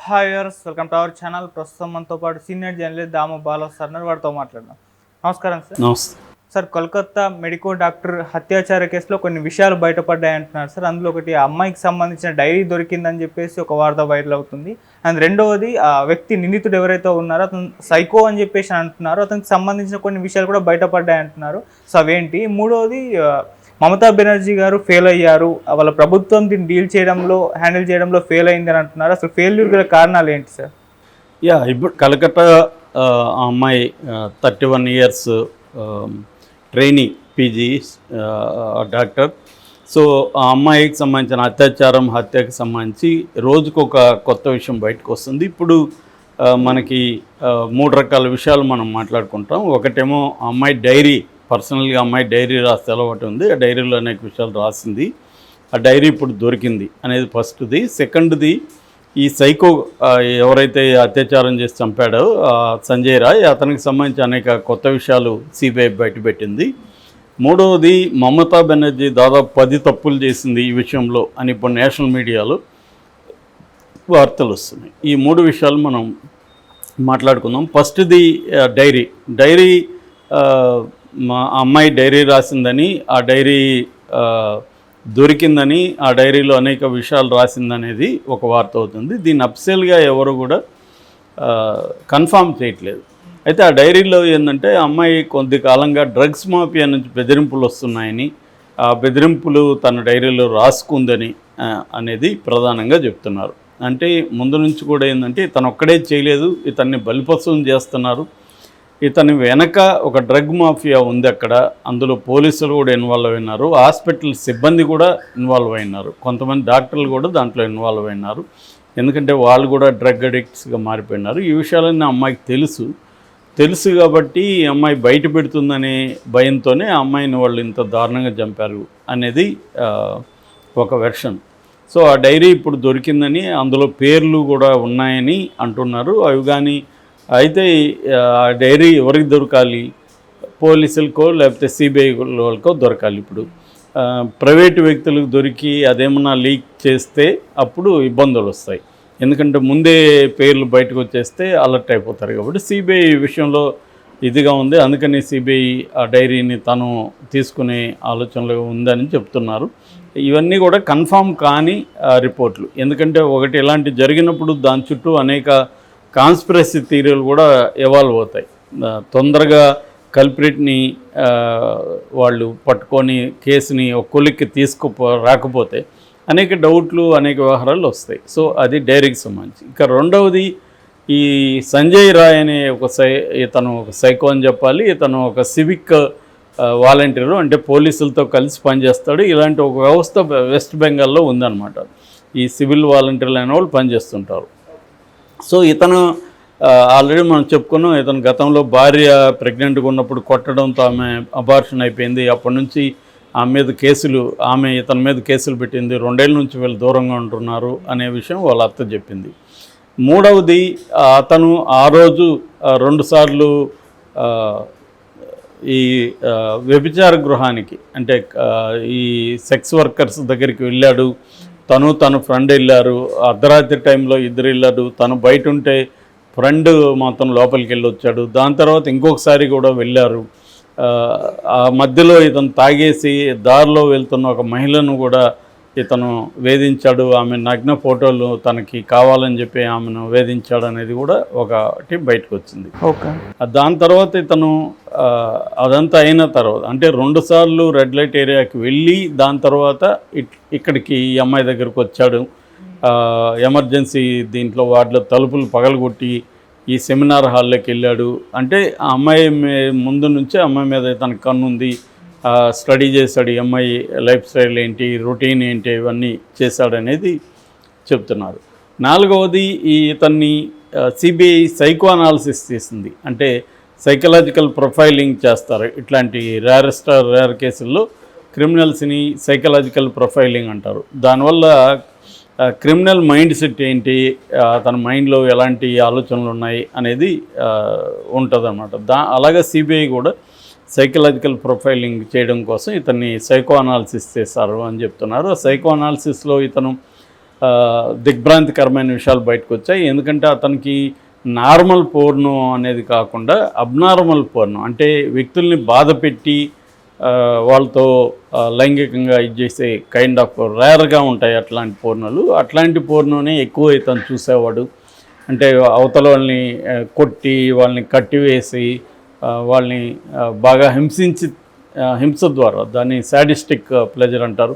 Hi viewers, welcome to our channel. ప్రస్తుతం మనతో పాటు సీనియర్ జర్నలిస్ట్ దాము బాలా సార్ వాడితో మాట్లాడదాం. నమస్కారం సార్. నమస్తే సార్, కోల్కతా మెడికో డాక్టర్ హత్యాచార కేసులో కొన్ని విషయాలు బయటపడ్డాయి అంటున్నారు సార్. అందులో ఒకటి ఆ అమ్మాయికి సంబంధించిన డైరీ దొరికిందని చెప్పేసి ఒక వార్త వైరల్ అవుతుంది. అండ్ రెండవది ఆ వ్యక్తి నిందితుడు ఎవరైతే ఉన్నారో అతను సైకో అని చెప్పేసి అంటున్నారు. అతనికి సంబంధించిన కొన్ని విషయాలు కూడా బయటపడ్డాయి అంటున్నారు. సో అవేంటి? మూడవది, మమతా బెనర్జీ గారు ఫెయిల్ అయ్యారు, వాళ్ళ ప్రభుత్వం దీన్ని హ్యాండిల్ చేయడంలో ఫెయిల్ అయింది అని అంటున్నారు. అసలు ఫెయిల్యూర్ గల కారణాలు ఏంటి సార్? ఇప్పుడు కలకత్తా అమ్మాయి 31 years trainee PG doctor. So ఆ అమ్మాయికి సంబంధించిన హత్యకి సంబంధించి రోజుకొక కొత్త విషయం బయటకు వస్తుంది. ఇప్పుడు మనకి 3 రకాల విషయాలు మనం మాట్లాడుకుంటాం. ఒకటేమో అమ్మాయి డైరీ, పర్సనల్గా అమ్మాయి డైరీ రాస్తే అలవాటు ఉంది. ఆ డైరీలో అనేక విషయాలు రాసింది. ఆ డైరీ ఇప్పుడు దొరికింది అనేది ఫస్ట్ది. సెకండ్ది, ఈ సైకో ఎవరైతే అత్యాచారం చేసి చంపాడో సంజయ్ రాయ్, అతనికి సంబంధించి అనేక కొత్త విషయాలు సిబిఐ బయటపెట్టింది. మూడవది, మమతా బెనర్జీ దాదాపు 10 తప్పులు చేసింది ఈ విషయంలో అని ఇప్పుడు నేషనల్ మీడియాలో వార్తలు వస్తున్నాయి. ఈ 3 విషయాలు మనం మాట్లాడుకుందాం. ఫస్ట్ది డైరీ మా అమ్మాయి డైరీ రాసిందని, ఆ డైరీ దొరికిందని, ఆ డైరీలో అనేక విషయాలు రాసిందనేది ఒక వార్త అవుతుంది. దీన్ని అఫీషియల్గా ఎవరు కూడా కన్ఫామ్ చేయట్లేదు. అయితే ఆ డైరీలో ఏంటంటే అమ్మాయి కొద్ది కాలంగా డ్రగ్స్ మాఫియా నుంచి బెదిరింపులు వస్తున్నాయని, ఆ బెదిరింపులు తన డైరీలో రాసుకుందని అనేది ప్రధానంగా చెప్తున్నారు. అంటే ముందు నుంచి కూడా ఏంటంటే ఇతను ఒక్కడే చేయలేదు, ఇతన్ని బలిపశువుని చేస్తున్నారు, ఇతని వెనక ఒక డ్రగ్ మాఫియా ఉంది అక్కడ. అందులో పోలీసులు కూడా ఇన్వాల్వ్ అయినారు, హాస్పిటల్ సిబ్బంది కూడా ఇన్వాల్వ్ అయినారు, కొంతమంది డాక్టర్లు కూడా దాంట్లో ఇన్వాల్వ్ అయినారు. ఎందుకంటే వాళ్ళు కూడా డ్రగ్ అడిక్ట్స్గా మారిపోయినారు. ఈ విషయాలన్నీ అమ్మాయికి తెలుసు కాబట్టి ఈ అమ్మాయి బయట పెడుతుందనే భయంతోనే ఆ అమ్మాయిని వాళ్ళు ఇంత దారుణంగా చంపారు అనేది ఒక వెర్షన్. సో ఆ డైరీ ఇప్పుడు దొరికిందని, అందులో పేర్లు కూడా ఉన్నాయని అంటున్నారు. అవి కానీ అయితే ఆ డైరీ ఎవరికి దొరకాలి? పోలీసులకో లేకపోతే సిబిఐ వాళ్ళకో దొరకాలి. ఇప్పుడు ప్రైవేటు వ్యక్తులకు దొరికి అదేమన్నా లీక్ చేస్తే అప్పుడు ఇబ్బందులు వస్తాయి. ఎందుకంటే ముందే పేర్లు బయటకు వచ్చేస్తే అలర్ట్ అయిపోతారు. కాబట్టి సిబిఐ విషయంలో ఇదిగా ఉంది. అందుకని సిబిఐ ఆ డైరీని తను తీసుకునే ఆలోచనలో ఉందని చెప్తున్నారు. ఇవన్నీ కూడా కన్ఫామ్ కాని రిపోర్ట్లు. ఎందుకంటే ఒకటి ఇలాంటి జరిగినప్పుడు దాని చుట్టూ అనేక కాన్స్పిరసీ థియరీలు కూడా ఎవాల్వ్ అవుతాయి. తొందరగా కల్ప్రిట్ని వాళ్ళు పట్టుకొని కేసుని ఒక కొలిక్కి రాకపోతే అనేక డౌట్లు, అనేక వ్యవహారాలు వస్తాయి. సో అది డైరీకి సంబంధించి. ఇక రెండవది, ఈ సంజయ్ రాయ్ అనే ఇతను ఒక సైకో అని చెప్పాలి. ఇతను ఒక సివిక్ వాలంటీరు, అంటే పోలీసులతో కలిసి పనిచేస్తాడు. ఇలాంటి ఒక వ్యవస్థ వెస్ట్ బెంగాల్లో ఉందన్నమాట. ఈ సివిల్ వాలంటీర్లు అనే వాళ్ళు పనిచేస్తుంటారు. సో ఇతను ఆల్రెడీ మనం చెప్పుకున్నాం, ఇతను గతంలో భార్య ప్రెగ్నెంట్గా ఉన్నప్పుడు కొట్టడంతో ఆమె అబార్షన్ అయిపోయింది. అప్పటి నుంచి ఇతని మీద కేసులు పెట్టింది. 2 ఏళ్ళ నుంచి వీళ్ళు దూరంగా ఉంటున్నారు అనే విషయం వాళ్ళ అత్త చెప్పింది. మూడవది, అతను ఆ రోజు 2 సార్లు ఈ వ్యభిచార గృహానికి, అంటే ఈ సెక్స్ వర్కర్స్ దగ్గరికి వెళ్ళాడు. తన ఫ్రెండ్ వెళ్ళారు. అర్ధరాత్రి టైంలో ఇద్దరు వెళ్ళాడు. తను బయట ఉంటే ఫ్రెండ్ మాత్రం లోపలికి వెళ్ళి వచ్చాడు. దాని తర్వాత ఇంకొకసారి కూడా వెళ్ళారు. ఆ మధ్యలో ఇతను తాగేసి దారిలో వెళ్తున్న ఒక మహిళను కూడా ఇతను వేధించాడు. ఆమె నగ్న ఫోటోలు తనకి కావాలని చెప్పి ఆమెను వేధించాడు అనేది కూడా ఒకటి బయటకు వచ్చింది. ఓకే. దాని తర్వాత ఇతను అదంతా అయిన తర్వాత, అంటే 2 సార్లు రెడ్ లైట్ ఏరియాకి వెళ్ళి దాని తర్వాత ఇక్కడికి ఈ అమ్మాయి దగ్గరకు వచ్చాడు. ఎమర్జెన్సీ దీంట్లో వాటిలో తలుపులు పగలగొట్టి ఈ సెమినార్ హాల్లోకి వెళ్ళాడు. అంటే ఆ అమ్మాయి ముందు నుంచే అమ్మాయి మీద తనకు కన్నుంది, స్టడీ చేశాడు. ఈ అమ్మాయి లైఫ్ స్టైల్ ఏంటి, రొటీన్ ఏంటి, ఇవన్నీ చేశాడనేది చెప్తున్నారు. నాలుగవది, ఇతన్ని సిబిఐ సైకో అనాలిసిస్ చేసింది. అంటే సైకలాజికల్ ప్రొఫైలింగ్ చేస్తారు. ఇట్లాంటి రేర్ కేసుల్లో క్రిమినల్స్ని సైకలాజికల్ ప్రొఫైలింగ్ అంటారు. దానివల్ల క్రిమినల్ మైండ్ సెట్ ఏంటి, తన మైండ్లో ఎలాంటి ఆలోచనలు ఉన్నాయి అనేది ఉంటుందన్నమాట. అలాగే సిబిఐ కూడా సైకలాజికల్ ప్రొఫైలింగ్ చేయడం కోసం ఇతన్ని సైకో అనాలిసిస్ చేశారు అని చెప్తున్నారు. ఆ సైకో అనాలిసిస్లో ఇతను దిగ్భ్రాంతికరమైన విషయాలు బయటకు వచ్చాయి. ఎందుకంటే అతనికి నార్మల్ పోర్ను అనేది కాకుండా అబ్నార్మల్ పోర్ను, అంటే వ్యక్తుల్ని బాధ పెట్టి వాళ్ళతో లైంగికంగా ఇది చేసే కైండ్ ఆఫ్ రేర్గా ఉంటాయి అట్లాంటి పోర్నులు. అట్లాంటి పోర్నునే ఎక్కువ ఇతను చూసేవాడు. అంటే అవతల వాళ్ళని కొట్టి వాళ్ళని కట్టివేసి వాళ్ళని బాగా హింస ద్వారా, దాన్ని సాడిస్టిక్ ప్లెజర్ అంటారు,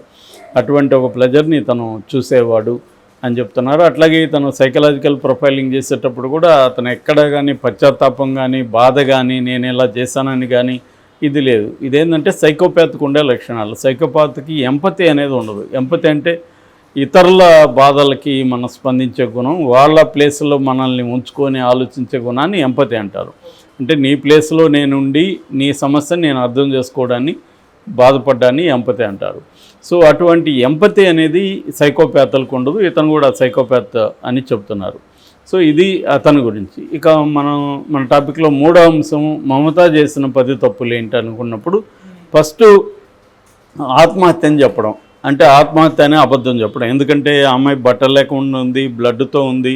అటువంటి ఒక ప్లెజర్ని తను చూసేవాడు అని చెప్తున్నారు. అట్లాగే తను సైకలాజికల్ ప్రొఫైలింగ్ చేసేటప్పుడు కూడా అతను ఎక్కడ కానీ పశ్చాత్తాపం కానీ బాధ కానీ నేను ఇలా చేశానని కానీ ఇది లేదు. ఇదేంటంటే సైకోపాత్కి ఉండే లక్షణాలు. సైకోపాత్కి ఎంపతి అనేది ఉండదు. ఎంపతి అంటే ఇతరుల బాధలకి మనం స్పందించే గుణం, వాళ్ళ ప్లేస్లో మనల్ని ఉంచుకొని ఆలోచించే గుణాన్ని ఎంపతి అంటారు. అంటే నీ ప్లేస్లో నేనుండి నీ సమస్యను నేను అర్థం చేసుకోవడాన్ని, బాధపడ్డాన్ని ఎంపతి అంటారు. సో అటువంటి ఎంపతి అనేది సైకోపాత్లకు ఉండదు. ఇతను కూడా సైకోపాత్ అని చెప్తున్నారు. సో ఇది అతని గురించి. ఇక మన టాపిక్లో మూడో అంశం మమత చేసిన 10 తప్పులు ఏంటి అనుకున్నప్పుడు ఫస్ట్ ఆత్మహత్య అని చెప్పడం. అంటే ఆత్మహత్య అనే అబద్ధం చెప్పడం. ఎందుకంటే ఆ అమ్మాయి బట్టలు లేకుండా ఉంది, బ్లడ్తో ఉంది,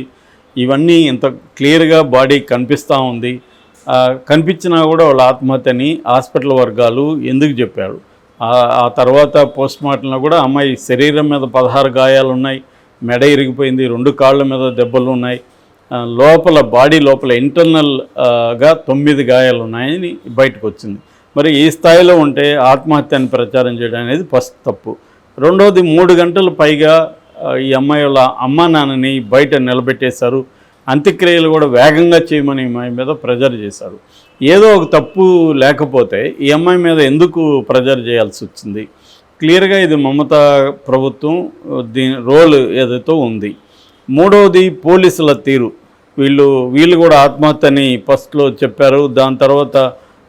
ఇవన్నీ ఇంత క్లియర్గా బాడీ కనిపిస్తూ ఉంది. కనిపించినా కూడా వాళ్ళ ఆత్మహత్యని హాస్పిటల్ వర్గాలు ఎందుకు చెప్పారు? ఆ తర్వాత పోస్ట్ మార్టంలో కూడా అమ్మాయి శరీరం మీద 16 గాయాలు ఉన్నాయి, మెడ ఇరిగిపోయింది, 2 కాళ్ళ మీద దెబ్బలు ఉన్నాయి, లోపల బాడీ లోపల ఇంటర్నల్గా 9 గాయాలు ఉన్నాయని బయటకు వచ్చింది. మరి ఈ స్థాయిలో ఉంటే ఆత్మహత్యని ప్రచారం చేయడం అనేది ఫస్ట్ తప్పు. రెండోది 3 గంటలు పైగా ఈ అమ్మాయి వాళ్ళ అమ్మా నాన్నని బయట నిలబెట్టేశారు. అంత్యక్రియలు కూడా వేగంగా చేయమని అమ్మాయి మీద ప్రెజర్ చేశారు. ఏదో ఒక తప్పు లేకపోతే ఈ అమ్మాయి మీద ఎందుకు ప్రెజర్ చేయాల్సి వచ్చింది? క్లియర్గా ఇది మమతా ప్రభుత్వం దీని రోల్ ఏదైతే ఉంది. మూడవది పోలీసుల తీరు. వీళ్ళు కూడా ఆత్మహత్యని ఫస్ట్లో చెప్పారు. దాని తర్వాత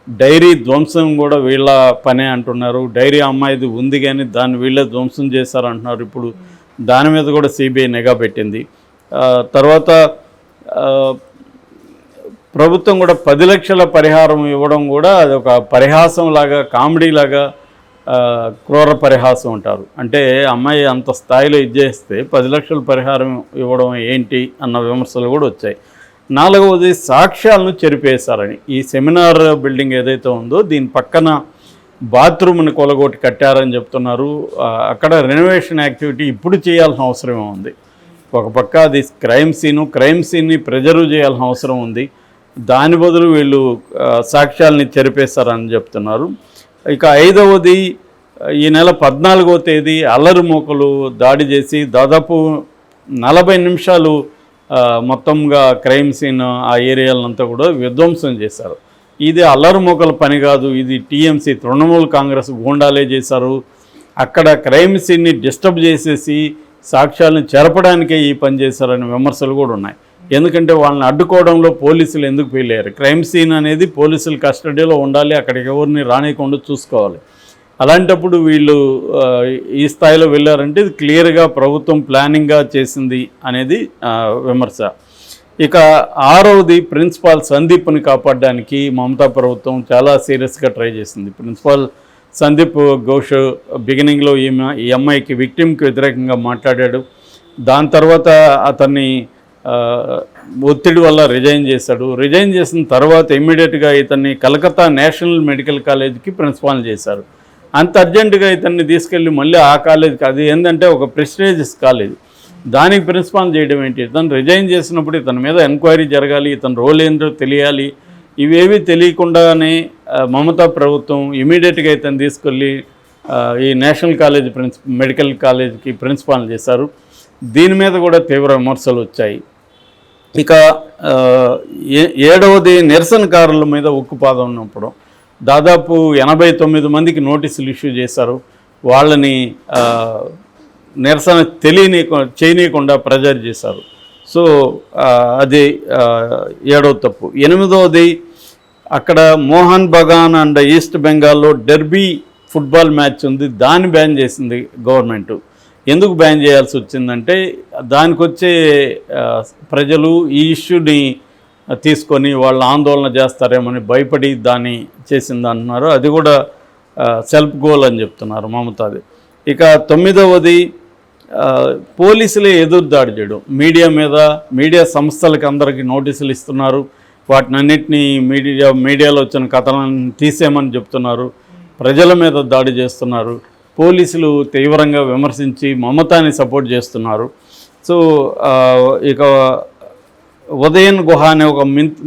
డైరీ ధ్వంసం కూడా వీళ్ళ పనే అంటున్నారు. డైరీ అమ్మాయిది ఉంది కానీ దాన్ని వీళ్ళే ధ్వంసం చేశారంటున్నారు. ఇప్పుడు దాని మీద కూడా సిబిఐ నిఘా పెట్టింది. తర్వాత ప్రభుత్వం కూడా 10 లక్షల పరిహారం ఇవ్వడం కూడా అది ఒక పరిహాసంలాగా, కామెడీలాగా, క్రూర పరిహాసం అంటారు. అంటే అమ్మాయి అంత స్థాయిలో ఇచ్చేస్తే 10 లక్షల పరిహారం ఇవ్వడం ఏంటి అన్న విమర్శలు కూడా వచ్చాయి. 4వది సాక్ష్యాలను చెరిపేశారని. ఈ సెమినార్ బిల్డింగ్ ఏదైతే ఉందో దీని పక్కన బాత్రూమ్ని కొలగొట్టి కట్టారని చెప్తున్నారు. అక్కడ రెనోవేషన్ యాక్టివిటీ ఇప్పుడు చేయాల్సిన అవసరం ఉంది. ఒక పక్క అది క్రైమ్ సీన్ని ప్రిజర్వ్ చేయాల్సిన అవసరం ఉంది. దాని బదులు వీళ్ళు సాక్ష్యాలని చెరిపేశారని చెప్తున్నారు. ఇక 5వది ఈ నెల 14వ తేదీ అల్లరి మూకలు దాడి చేసి దాదాపు 40 నిమిషాలు మొత్తంగా క్రైమ్ సీన్ ఆ ఏరియాలంతా కూడా విధ్వంసం చేశారు. ఇది అల్లరి మూకల పని కాదు, ఇది టీఎంసీ తృణమూల్ కాంగ్రెస్ గూండాలే చేశారు. అక్కడ క్రైమ్ సీన్ని డిస్టర్బ్ చేసేసి సాక్ష్యాలను చెరపడానికే ఈ పని చేశారనే విమర్శలు కూడా ఉన్నాయి. ఎందుకంటే వాళ్ళని అడ్డుకోవడంలో పోలీసులు ఎందుకు ఫెయిల్ అయ్యారు? క్రైమ్ సీన్ అనేది పోలీసుల కస్టడీలో ఉండాలి, అక్కడికి ఎవరిని రానియకుండా చూసుకోవాలి. అలాంటప్పుడు వీళ్ళు ఈ స్థాయిలో వెళ్ళారంటే ఇది క్లియర్గా ప్రభుత్వం ప్లానింగ్గా చేసింది అనేది విమర్శ. ఇక 6వది ప్రిన్సిపాల్ సందీప్ని కాపాడడానికి మమతా ప్రభుత్వం చాలా సీరియస్గా ట్రై చేసింది. ప్రిన్సిపాల్ సందీప్ ఘోష్ బిగినింగ్లో ఈ అమ్మాయికి విక్టిమ్కి వ్యతిరేకంగా మాట్లాడాడు. దాని తర్వాత అతన్ని ఒత్తిడి వల్ల రిజైన్ చేశాడు. రిజైన్ చేసిన తర్వాత ఇమ్మీడియట్గా ఇతన్ని కలకత్తా నేషనల్ మెడికల్ కాలేజ్కి ప్రిన్సిపాల్ చేశారు. అంత అర్జెంటుగా ఇతన్ని తీసుకెళ్ళి మళ్ళీ ఆ కాలేజ్కి, అది ఏంటంటే ఒక ప్రెస్టీజియస్ కాలేజ్, దానికి ప్రిన్సిపాల్ చేయడం ఏంటి? ఇతను రిజైన్ చేసినప్పుడు ఇతని మీద ఎంక్వైరీ జరగాలి, ఇతని రోల్ ఏంటో తెలియాలి. ఇవేవి తెలియకుండానే మమతా ప్రభుత్వం ఇమీడియట్గా ఇతను తీసుకెళ్ళి ఈ నేషనల్ కాలేజ్ మెడికల్ కాలేజ్కి ప్రిన్సిపాల్ చేశారు. దీని మీద కూడా తీవ్ర విమర్శలు వచ్చాయి. ఇక 7వది నిరసనకారుల మీద ఉక్కుపాదం ఉన్నప్పుడు దాదాపు 89 మందికి నోటీసులు ఇష్యూ చేశారు. వాళ్ళని నిరసన చేయనీయకుండా ప్రెజర్ చేశారు. సో అది 7వ తప్పు. 8వది అక్కడ మోహన్ బగాన్ అండ్ ఈస్ట్ బెంగాల్లో డెర్బీ ఫుట్బాల్ మ్యాచ్ ఉంది, దాన్ని బ్యాన్ చేసింది గవర్నమెంట్. ఎందుకు బ్యాన్ చేయాల్సి వచ్చిందంటే దానికి వచ్చే ప్రజలు ఈ ఇష్యూని తీసుకొని వాళ్ళు ఆందోళన చేస్తారేమని భయపడి దాన్ని చేసింది అంటున్నారు. అది కూడా సెల్ఫ్ గోల్ అని చెప్తున్నారు మమతాది. ఇక 9వది పోలీసులే ఎదురుదాడి చేయడం, మీడియా మీద, మీడియా సంస్థలకి అందరికీ నోటీసులు ఇస్తున్నారు, వాటినన్నింటినీ మీడియాలో వచ్చిన కథలను తీసేయమని చెప్తున్నారు, ప్రజల మీద దాడి చేస్తున్నారు, పోలీసులు తీవ్రంగా విమర్శించి మమతాని సపోర్ట్ చేస్తున్నారు. సో ఇక ఉదయన్ గుహ అనే ఒక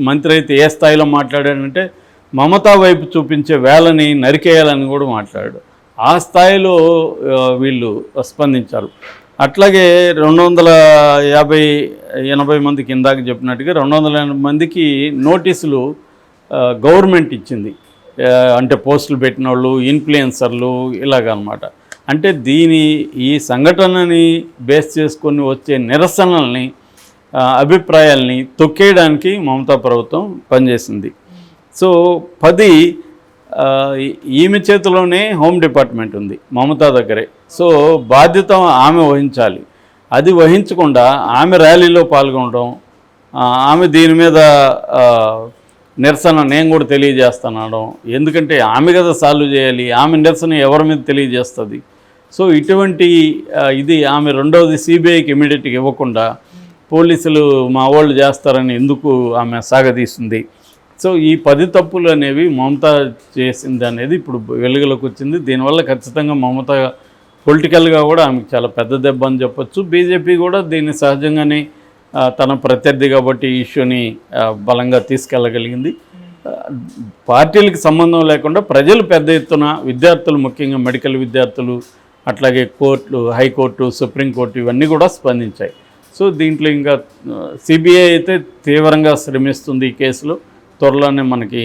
మంత్రి అయితే ఏ స్థాయిలో మాట్లాడాడంటే మమతా వైపు చూపించే వేళని నరికేయాలని కూడా మాట్లాడాడు. ఆ స్థాయిలో వీళ్ళు స్పందించారు. అట్లాగే 280 మందికి ఇందాక చెప్పినట్టుగా 280 మందికి నోటీసులు గవర్నమెంట్ ఇచ్చింది. అంటే పోస్టులు పెట్టిన వాళ్ళు, ఇన్ఫ్లుయెన్సర్లు ఇలాగనమాట. అంటే ఈ సంఘటనని బేస్ చేసుకొని వచ్చే నిరసనల్ని, అభిప్రాయాల్ని తొక్కేయడానికి మమతా ప్రభుత్వం పనిచేసింది. సో 10 ఈమె చేతిలోనే హోమ్ డిపార్ట్మెంట్ ఉంది, మమతా దగ్గరే. సో బాధ్యత ఆమె వహించాలి. అది వహించకుండా ఆమె ర్యాలీలో పాల్గొనడం, ఆమె దీని మీద నిరసన నేను కూడా తెలియజేస్తున్నాను, ఎందుకంటే ఆమె కదా సాల్వ్ చేయాలి, ఆమె నిరసన ఎవరి మీద తెలియజేస్తుంది. సో ఇటువంటి ఇది ఆమె రెండవది సిబిఐకి ఇమీడియట్గా ఇవ్వకుండా పోలీసులు మా వాళ్ళు చేస్తారని ఎందుకు ఆమె సాగదీస్తుంది. సో ఈ 10 తప్పులు అనేవి మమతా చేసింది అనేది ఇప్పుడు వెలుగులోకి వచ్చింది. దీనివల్ల ఖచ్చితంగా మమతా పొలిటికల్గా కూడా ఆమెకు చాలా పెద్ద దెబ్బ అని చెప్పొచ్చు. బీజేపీ కూడా దీన్ని సహజంగానే తన ప్రత్యర్థి కాబట్టి ఈ ఇష్యూని బలంగా తీసుకెళ్ళగలిగింది. పార్టీలకు సంబంధం లేకుండా ప్రజలు పెద్ద ఎత్తున, విద్యార్థులు ముఖ్యంగా మెడికల్ విద్యార్థులు, అట్లాగే కోర్టులు, హైకోర్టు, సుప్రీంకోర్టు ఇవన్నీ కూడా స్పందించాయి. సో దీంట్లో ఇంకా సిబిఐ అయితే తీవ్రంగా శ్రమిస్తుంది ఈ కేసులో. త్వరలోనే మనకి